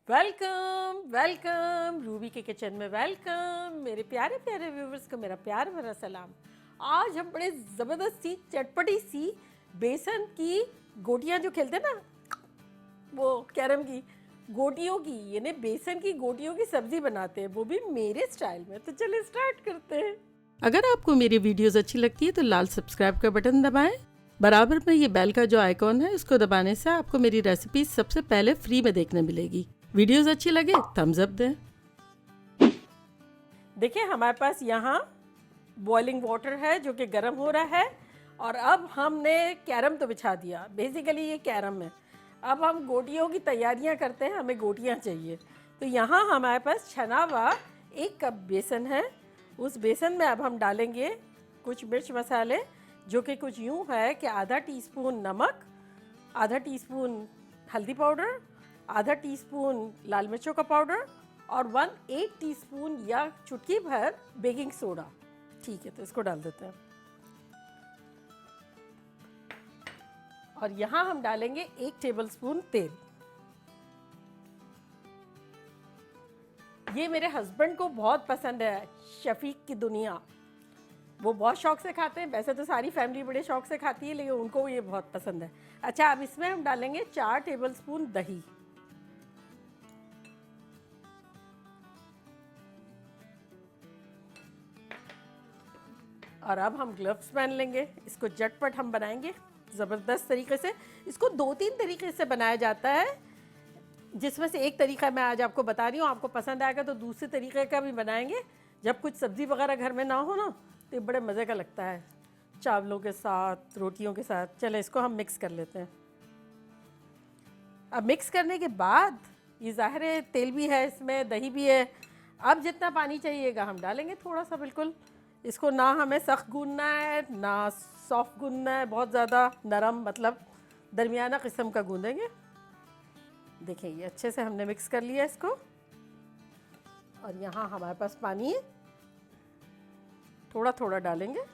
Welcome welcome Ruby के kitchen में welcome. मेरे प्यारे प्यारे व्यूवर्स को मेरा प्यार भरा सलाम। आज हम बड़े ज़बरदस्त सी चटपटी सी बेसन की गोटियां जो खेलते हैं ना, वो कैरम की गोटियों की, यानी बेसन की गोटियों की सब्जी बनाते हैं, वो भी मेरे स्टाइल में। तो चलिए स्टार्ट करते हैं। अगर आपको मेरी वीडियोस अच्छी लगती है तो लाल सब्सक्राइब का बटन दबाएं। बराबर में ये बेल का जो आइकॉन है उसको दबाने से आपको मेरी रेसिपी सबसे पहले फ्री में देखने मिलेगी। वीडियोस अच्छी लगे थम्स अप दें। देखिए हमारे पास यहाँ बॉइलिंग वाटर है जो कि गर्म हो रहा है, और अब हमने कैरम तो बिछा दिया। बेसिकली ये कैरम है। अब हम गोटियों की तैयारियां करते हैं, हमें गोटियां चाहिए। तो यहाँ हमारे पास छना हुआ 1 कप बेसन है। उस बेसन में अब हम डालेंगे कुछ मिर्च मसाले, जो कि कुछ यूँ है कि आधा टीस्पून नमक, आधा टीस्पून हल्दी पाउडर, आधा टीस्पून लाल मिर्चों का पाउडर और 1/8 टीस्पून या चुटकी भर बेकिंग सोडा। ठीक है, तो इसको डाल देते हैं। और यहाँ हम डालेंगे 1 टेबलस्पून तेल। ये मेरे हस्बैंड को बहुत पसंद है, शफीक की दुनिया। वो बहुत शौक से खाते हैं। वैसे तो सारी फैमिली बड़े शौक से खाती है, लेकिन उनको ये बहुत पसंद है। अच्छा, अब इसमें हम डालेंगे 4 टेबलस्पून दही। और अब हम ग्लव्स पहन लेंगे। इसको झटपट हम बनाएंगे ज़बरदस्त तरीके से। इसको 2-3 तरीके से बनाया जाता है, जिसमें से एक तरीका मैं आज आपको बता रही हूँ। आपको पसंद आएगा तो दूसरे तरीके का भी बनाएंगे। जब कुछ सब्ज़ी वगैरह घर में ना हो ना, तो ये बड़े मज़े का लगता है, चावलों के साथ, रोटियों के साथ। चलो इसको हम मिक्स कर लेते हैं। अब मिक्स करने के बाद ये ज़ाहिर है तेल भी है इसमें, दही भी है। अब जितना पानी चाहिएगा हम डालेंगे थोड़ा सा, बिल्कुल। इसको ना हमें सख्त गूंदना है ना सॉफ्ट गूंदना है, बहुत ज़्यादा नरम, मतलब दरमियाना किस्म का गूंदेंगे। देखिए ये अच्छे से हमने मिक्स कर लिया इसको। और यहाँ हमारे पास पानी है, थोड़ा थोड़ा डालेंगे।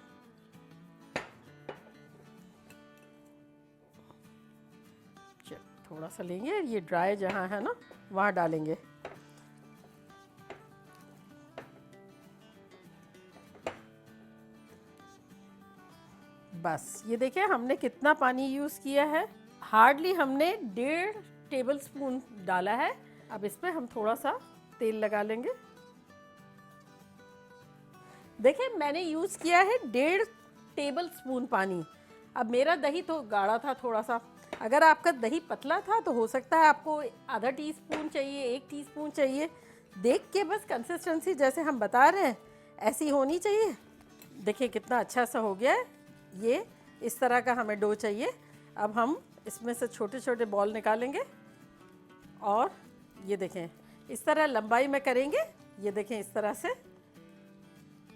थोड़ा सा लेंगे, ये ड्राई जहाँ है ना वहाँ डालेंगे। बस ये देखिए हमने कितना पानी यूज़ किया है। हार्डली हमने 1.5 टेबलस्पून डाला है। अब इस पर हम थोड़ा सा तेल लगा लेंगे। देखिए मैंने यूज़ किया है 1.5 टेबलस्पून पानी। अब मेरा दही तो गाढ़ा था थोड़ा सा। अगर आपका दही पतला था तो हो सकता है आपको आधा टीस्पून चाहिए, 1 टीस्पून चाहिए। देख के बस कंसिस्टेंसी जैसे हम बता रहे हैं ऐसी होनी चाहिए। देखिए कितना अच्छा सा हो गया है। ये इस तरह का हमें डो चाहिए। अब हम इसमें से छोटे छोटे बॉल निकालेंगे और ये देखें इस तरह लंबाई में करेंगे। ये देखें इस तरह से,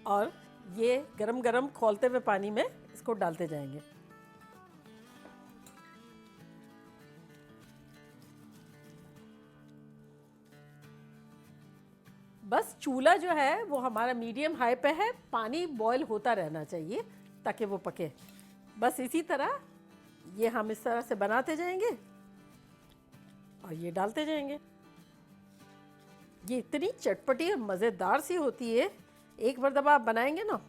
और ये गरम गरम खौलते हुए पानी में इसको डालते जाएंगे। बस चूल्हा जो है वो हमारा मीडियम हाई पे है। पानी बॉईल होता रहना चाहिए ताकि वो पके। बस इसी तरह ये हम इस तरह से बनाते जाएंगे और ये डालते जाएंगे। ये इतनी चटपटी और मज़ेदार सी होती है। एक बार जब आप बनाएंगे ना,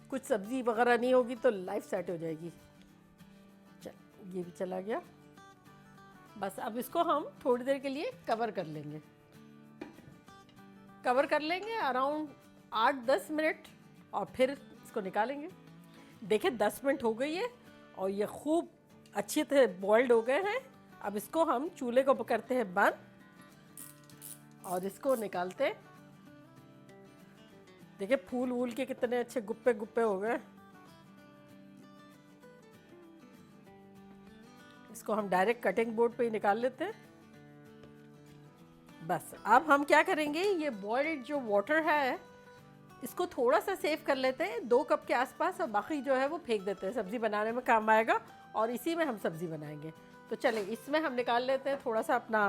कुछ सब्ज़ी वगैरह नहीं होगी तो लाइफ सेट हो जाएगी। चल ये भी चला गया। बस अब इसको हम थोड़ी देर के लिए कवर कर लेंगे। कवर कर लेंगे अराउंड 8-10 मिनट, और फिर इसको निकालेंगे। देखिए 10 मिनट हो गई है और ये खूब अच्छी तरह बॉइल्ड हो गए हैं। अब इसको हम चूल्हे को करते हैं बंद और इसको निकालते हैं। देखिए फूल वूल के कितने अच्छे गुप्पे गुप्पे हो गए। इसको हम डायरेक्ट कटिंग बोर्ड पे ही निकाल लेते हैं। बस अब हम क्या करेंगे, ये बॉइल्ड जो वाटर है इसको थोड़ा सा सेव कर लेते हैं 2 कप के आसपास, और बाकी जो है वो फेंक देते हैं। सब्ज़ी बनाने में काम आएगा और इसी में हम सब्ज़ी बनाएंगे। तो चलें इसमें हम निकाल लेते हैं थोड़ा सा अपना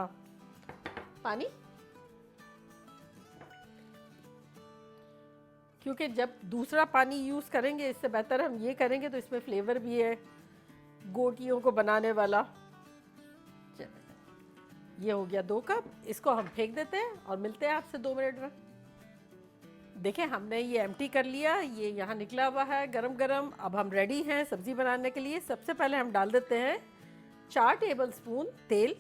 पानी, क्योंकि जब दूसरा पानी यूज़ करेंगे इससे बेहतर हम ये करेंगे तो इसमें फ्लेवर भी है गोटियों को बनाने वाला। ये हो गया 2 कप, इसको हम फेंक देते हैं और मिलते हैं आपसे 2 मिनट में। देखिए हमने ये एम्प्टी कर लिया, ये यहाँ निकला हुआ है गरम गरम। अब हम रेडी हैं सब्ज़ी बनाने के लिए। सबसे पहले हम डाल देते हैं 4 टेबल स्पून तेल,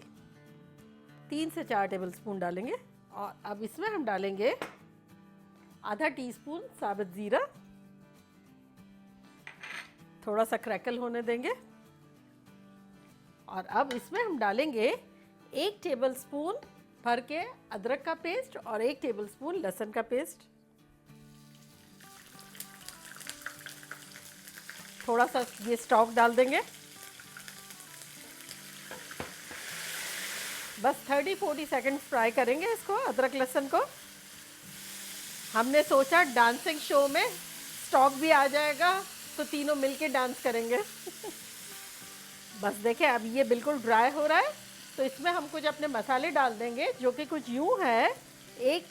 3 से 4 टेबल स्पून डालेंगे। और अब इसमें हम डालेंगे आधा टीस्पून साबुत ज़ीरा, थोड़ा सा क्रैकल होने देंगे। और अब इसमें हम डालेंगे 1 टेबल स्पून भर के अदरक का पेस्ट और 1 टेबल स्पून लहसुन का पेस्ट। थोड़ा सा ये स्टॉक डाल देंगे। बस 30-40 सेकंड फ्राई करेंगे इसको, अदरक लहसुन को। हमने सोचा डांसिंग शो में स्टॉक भी आ जाएगा तो तीनों मिलके डांस करेंगे। बस देखें अब ये बिल्कुल ड्राई हो रहा है, तो इसमें हम कुछ अपने मसाले डाल देंगे जो कि कुछ यूँ है। 1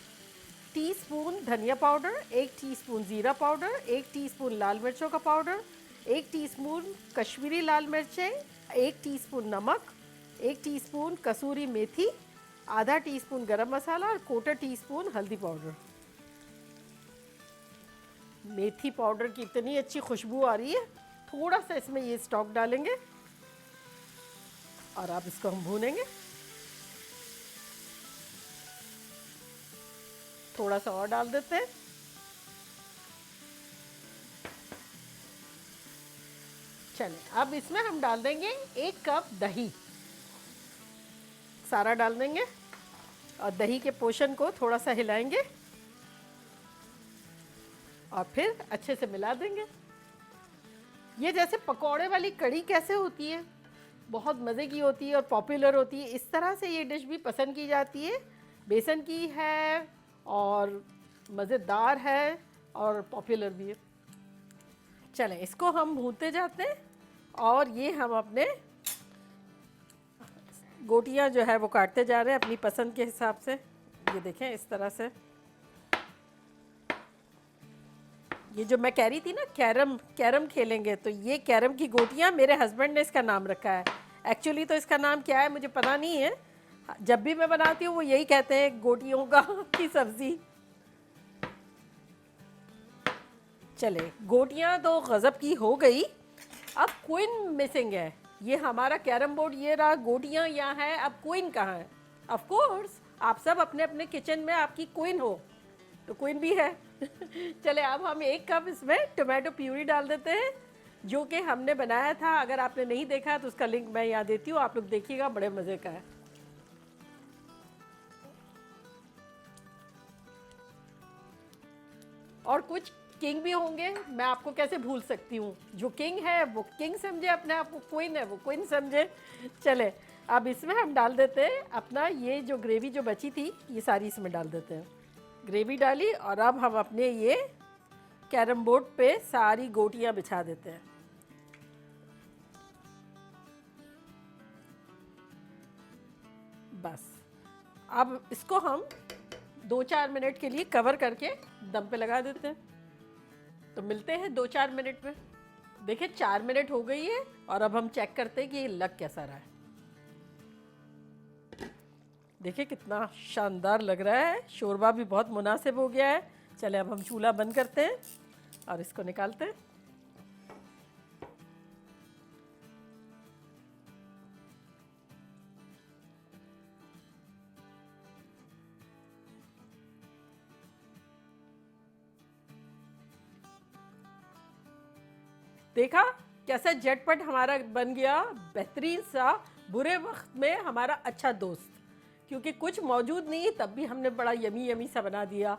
टीस्पून धनिया पाउडर, 1 टीस्पून ज़ीरा पाउडर, 1 टीस्पून लाल मिर्चों का पाउडर, 1 टीस्पून कश्मीरी लाल मिर्चें, 1 टीस्पून नमक, 1 टीस्पून कसूरी मेथी, आधा टीस्पून गरम मसाला और 1/4 टीस्पून हल्दी पाउडर। मेथी पाउडर की इतनी अच्छी खुशबू आ रही है। थोड़ा सा इसमें ये स्टॉक डालेंगे और अब इसको हम भूनेंगे। थोड़ा सा और डाल देते हैं। चलिए अब इसमें हम डाल देंगे 1 कप दही, सारा डाल देंगे और दही के पोषण को थोड़ा सा हिलाएंगे और फिर अच्छे से मिला देंगे। ये जैसे पकौड़े वाली कढ़ी कैसे होती है, बहुत मज़े की होती है और पॉपुलर होती है, इस तरह से ये डिश भी पसंद की जाती है। बेसन की है और मज़ेदार है और पॉपुलर भी है। चलें इसको हम भूनते जाते हैं और ये हम अपने गोटियां जो है वो काटते जा रहे हैं अपनी पसंद के हिसाब से। ये देखें इस तरह से। ये जो मैं कह रही थी ना कैरम खेलेंगे, तो ये कैरम की गोटियां मेरे हस्बैंड ने इसका नाम रखा है। एक्चुअली तो इसका नाम क्या है मुझे पता नहीं है। जब भी मैं बनाती हूँ वो यही कहते हैं गोटियों का की सब्ज़ी। चले गोटियां तो गज़ब की हो गई, अब क्वीन मिसिंग है। ये हमारा कैरम बोर्ड ये रहा, गोटियां यहाँ है, अब क्वीन कहाँ है? ऑफ कोर्स आप सब अपने अपने किचन में आपकी क्वीन हो, तो क्वीन भी है। चले अब हम 1 कप इसमें टोमेटो प्यूरी डाल देते हैं जो कि हमने बनाया था। अगर आपने नहीं देखा तो उसका लिंक मैं यहाँ देती हूँ, आप लोग देखिएगा, बड़े मज़े का है। और कुछ किंग भी होंगे, मैं आपको कैसे भूल सकती हूँ। जो किंग है वो किंग समझे अपने आप को, क्वीन है वो क्वीन समझे। चले अब इसमें हम डाल देते हैं अपना ये जो ग्रेवी जो बची थी, ये सारी इसमें डाल देते हैं। ग्रेवी डाली और अब हम अपने ये कैरम बोर्ड पे सारी गोटियां बिछा देते हैं। बस अब इसको हम 2-4 मिनट के लिए कवर करके दम पे लगा देते हैं। तो मिलते हैं 2-4 मिनट में। देखिए 4 मिनट हो गई है और अब हम चेक करते हैं कि ये लग कैसा रहा है। देखिए कितना शानदार लग रहा है, शोरबा भी बहुत मुनासिब हो गया है। चले अब हम चूल्हा बंद करते हैं और इसको निकालते हैं। देखा कैसा झटपट हमारा बन गया, बेहतरीन सा, बुरे वक्त में हमारा अच्छा दोस्त। क्योंकि कुछ मौजूद नहीं तब भी हमने बड़ा यमी यमी सा बना दिया।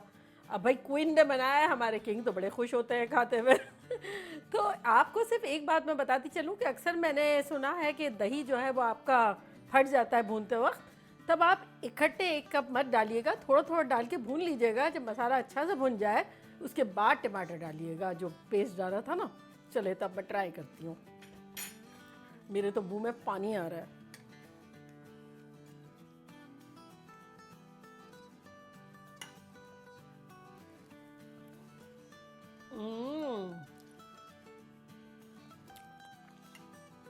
अब भाई क्वीन ने बनाया, हमारे किंग तो बड़े खुश होते हैं खाते हुए। तो आपको सिर्फ एक बात मैं बताती चलूँ कि अक्सर मैंने सुना है कि दही जो है वो आपका फट जाता है भूनते वक्त। तब आप इकट्ठे 1 कप मत डालिएगा, थोड़ा थोड़ा डाल के भून लीजिएगा। जब मसाला अच्छा से भुन जाए उसके बाद टमाटर डालिएगा जो पेस्ट डाला था ना। चले तब मैं ट्राई करती हूँ, मेरे तो मुंह में पानी आ रहा है।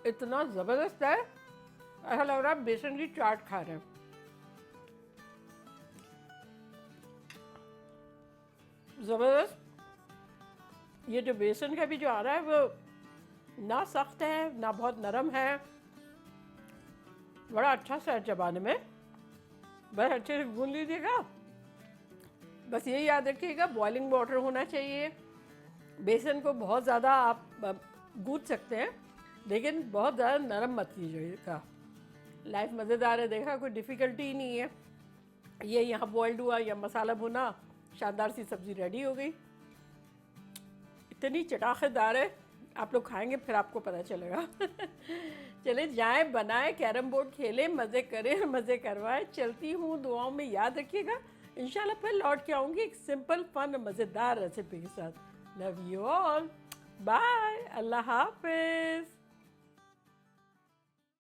इतना ज़बरदस्त है, ऐसा लग रहा है बेसन की चाट खा रहे हैं। ज़बरदस्त। ये जो बेसन का भी जो आ रहा है वो ना सख्त है ना बहुत नरम है, बड़ा अच्छा सा है चबाने में। बस अच्छे से गूंद लीजिएगा। बस ये याद रखिएगा बॉइलिंग वाटर होना चाहिए। बेसन को बहुत ज़्यादा आप गूंद सकते हैं, लेकिन बहुत ज़्यादा नरम मत कीजिएगा। लाइफ मज़ेदार है, देखा कोई डिफ़िकल्टी ही नहीं है। ये यहाँ बॉइल्ड हुआ या मसाला भुना, शानदार सी सब्ज़ी रेडी हो गई। इतनी चटाखेदार है, आप लोग खाएंगे फिर आपको पता चलेगा। चले जाएं, बनाएं, कैरम बोर्ड खेलें, मज़े करें, मज़े करवाएं। चलती हूँ, दुआओं में याद रखिएगा। इंशाल्लाह फिर लौट के आऊँगी एक सिंपल फन मज़ेदार रेसिपी के साथ। लव यू ऑल, बाय, अल्लाह हाफिज़।